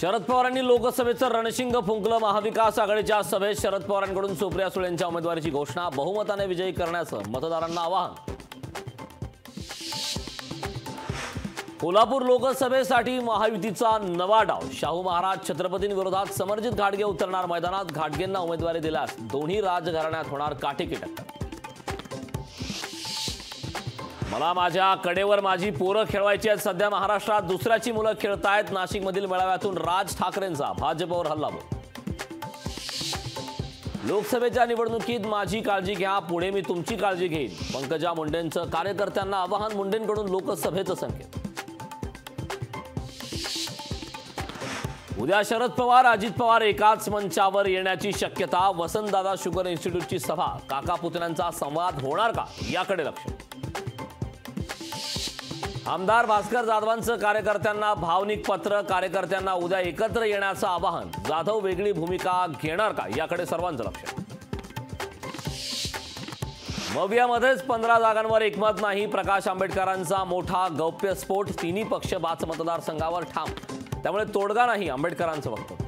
शरद पवारांनी लोकसभेचं रणशिंग फुंकलं। महाविकास आघाडीच्या सभेत शरद पवारांकडून सुप्रिया सुळे यांच्या उमेदवारीची घोषणा, बहुमताने विजयी करण्याचं मतदारांना आवाहन। कोल्हापूर लोकसभेसाठी महायुतीचा नवा डाव, शाहू महाराज छत्रपतींविरोधात समरजित घाटगे उतरणार मैदानात। घाटगेंना उमेदवारी दिल्यास दोन्ही राजघराण्यात होणार काटेकी टक्कर। मला माझ्या कडेवर माझी पोरं खेळवायची आहेत। सध्या महाराष्ट्रात दुसऱ्याची मुलं खेळतायत। नाशिकमधील मेळाव्यातून राज ठाकरेंचा भाजपवर हल्लाबोल। लोकसभेच्या निवडणुकीत माझी काळजी घ्या, पुढे मी तुमची काळजी घेईन। पंकजा मुंडेंचं कार्यकर्त्यांना आवाहन, मुंडेंकडून लोकसभेचं संकेत। उद्या शरद पवार अजित पवार एकाच मंचावर येण्याची शक्यता। वसंतदादा शुगर इन्स्टिट्यूटची सभा, काका पुतण्यांचा संवाद होणार का, याकडे लक्ष। आमदार भास्कर जाधवांचं कार्यकर्त्यांना भावनिक पत्र, कार्यकर्त्यांना उद्या एकत्र येण्याचं आवाहन। जाधव वेगळी भूमिका घेणार का, याकडे सर्वांचं लक्ष। मवियामध्येच 15 जागांवर एकमत नाही, प्रकाश आंबेडकरांचा मोठा गौप्यस्फोट। तिन्ही पक्ष 5 मतदारसंघावर ठाम, त्यामुळे तोडगा नाही, आंबेडकरांचं वक्तव्य।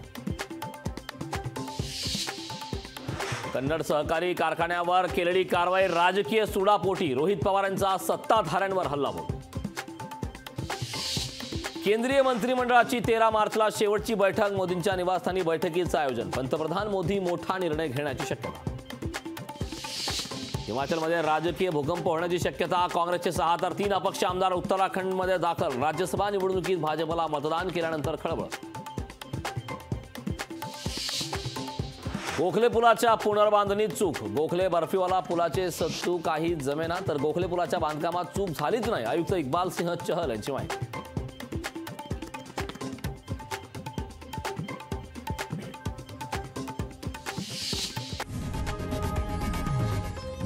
कन्नड सहकारी कारखान्यावर केलेली कारवाई राजकीय सुडापोटी, रोहित पवारांचा सत्ताधाऱ्यांवर हल्लाबोल। केंद्रीय मंत्रिमंडळाची 13 मार्चला शेवटची बैठक, मोदींच्या निवासस्थानी बैठकीचं आयोजन। पंतप्रधान मोदी मोठा निर्णय घेण्याची शक्यता। हिमाचलमध्ये राजकीय भूकंप होण्याची शक्यता। काँग्रेसचे 6 तर 3 अपक्ष आमदार उत्तराखंडमध्ये दाखल। राज्यसभा निवडणुकीत भाजपला मतदान केल्यानंतर खळबळ। गोखले पुलाच्या पुनर्बांधणीत चूक, गोखले बर्फीवाला पुलाचे सत्तू काही जमेना, तर गोखले पुलाच्या बांधकामात चूक झालीच नाही, आयुक्त इक्बाल सिंह चहल यांची माहिती।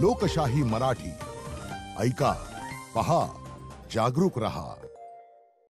लोकशाही मराठी ऐका, पहा, जागरूक रहा।